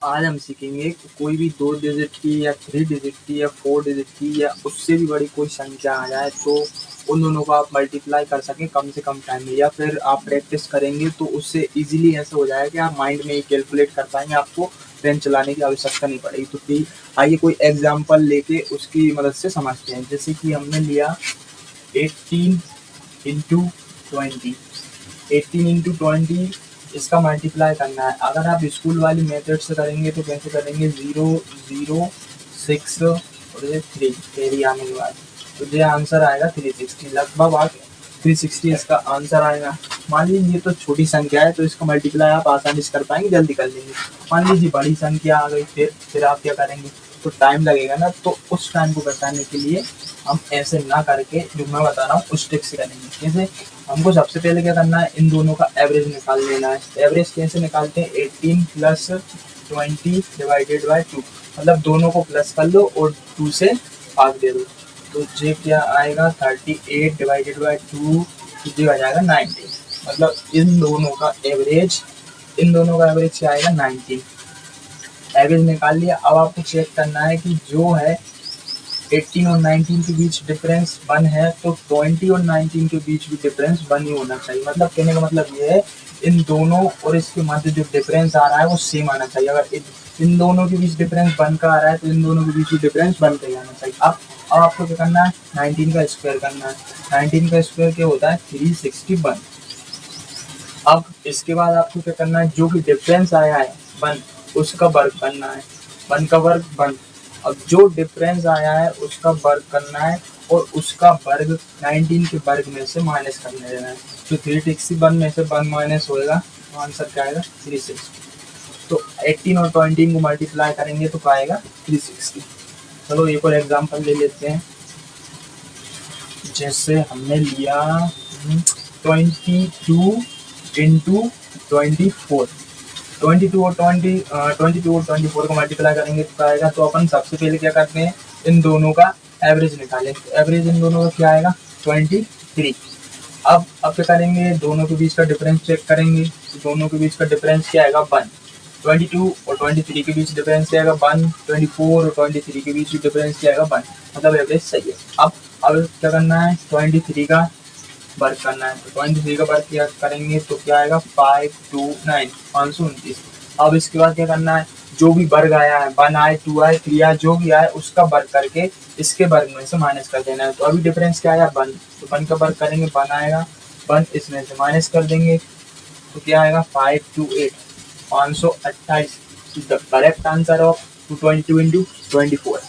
आज हम सीखेंगे कि कोई भी 2 डिजिट की या 3 डिजिट की या 4 डिजिट की या उससे भी बड़ी कोई संख्या आ जाए तो उन दोनों को आप मल्टीप्लाई कर सकें कम से कम टाइम में, या फिर आप प्रैक्टिस करेंगे तो उससे ईज़िली ऐसा हो जाएगा कि आप माइंड में ही कैलकुलेट कर पाएँगे, आपको पेन चलाने की आवश्यकता नहीं पड़ेगी। तो फिर आइए कोई एग्ज़ाम्पल लेके उसकी मदद से समझते हैं। जैसे कि हमने लिया 18 इंटू 20, 18 इंटू 20 इसका मल्टीप्लाई करना है। अगर आप स्कूल वाली मेथड से करेंगे तो कैसे करेंगे, 0 0 6 और ये 3 कैरी आने के बाद तो ये आंसर आएगा 360, लगभग आप 360 इसका आंसर आएगा। मान लीजिए ये तो छोटी संख्या है तो इसका मल्टीप्लाई आप आसानी से कर पाएंगे, जल्दी कर लेंगे। मान लीजिए बड़ी संख्या आ गई, फिर आप क्या करेंगे, तो टाइम लगेगा ना, तो उस टाइम को बचाने के लिए हम ऐसे ना करके जो मैं बता रहा हूँ उस ट्रिक से करेंगे। जैसे हमको सबसे पहले क्या करना है, इन दोनों का एवरेज निकाल लेना है। एवरेज कैसे निकालते हैं, 18 प्लस 20 डिवाइडेड बाई 2, मतलब दोनों को प्लस कर लो और 2 से भाग दे दो, तो ये क्या आएगा 38 डिवाइडेड बाई 2, ये आ जाएगा 19। मतलब इन दोनों का एवरेज क्या आएगा 19। एवरेज निकाल लिया। अब आपको चेक करना है कि जो है 18 और 19 के बीच डिफरेंस 1 है, तो 20 और 19 के बीच भी डिफरेंस 1 ही होना चाहिए। मतलब कहने का मतलब ये है इन दोनों और इसके मध्य जो डिफरेंस आ रहा है वो सेम आना चाहिए। अगर इन दोनों के बीच डिफरेंस 1 का आ रहा है तो इन दोनों के बीच भी डिफरेंस 1 का ही आना चाहिए। अब आपको क्या करना है, 19 का स्क्वायर करना है। 19 का स्क्वायर क्या होता है, 361। अब इसके बाद आपको क्या करना है, जो भी डिफरेंस आया है 1, उसका वर्ग करना है। 1 का वर्ग 1। अब जो डिफरेंस आया है उसका वर्ग करना है और उसका वर्ग 19 के वर्ग में से माइनस करने देना है। तो 361 में से 1 माइनस होएगा तो आंसर क्या आएगा, 360। तो 18 और 20 को मल्टीप्लाई करेंगे तो क्या आएगा, 360। चलो एक और एग्जांपल ले लेते हैं। जैसे हमने लिया 22 इंटू 24, 22 और 24 को मल्टीप्लाई करेंगे तो क्या आएगा। तो अपन सबसे पहले क्या करते हैं, इन दोनों का एवरेज निकालें। तो एवरेज इन दोनों का क्या आएगा, 23। अब क्या करेंगे, दोनों के बीच का डिफरेंस चेक करेंगे। तो दोनों के बीच का डिफरेंस क्या आएगा, 1। 22 और 23 के बीच डिफरेंस क्या आएगा, 1। 24 और 23 के बीच डिफरेंस क्या आएगा, 1। मतलब एवरेज सही है। अब क्या करना है, 23 का वर्क करना है। तो 23 का वर्क किया करेंगे तो क्या आएगा, 529, 529। अब इसके बाद क्या करना है, जो भी वर्ग आया है, 1 आए, 2 आए, 3 आए, जो भी आए उसका वर्ग करके इसके वर्ग में से माइनस कर देना है। तो अभी डिफरेंस क्या आया, 1। तो 1 का वर्ग करेंगे, 1 आएगा, 1 इसमें से माइनस कर देंगे तो क्या आएगा, 528, 528। The correct answer of 222 into 24।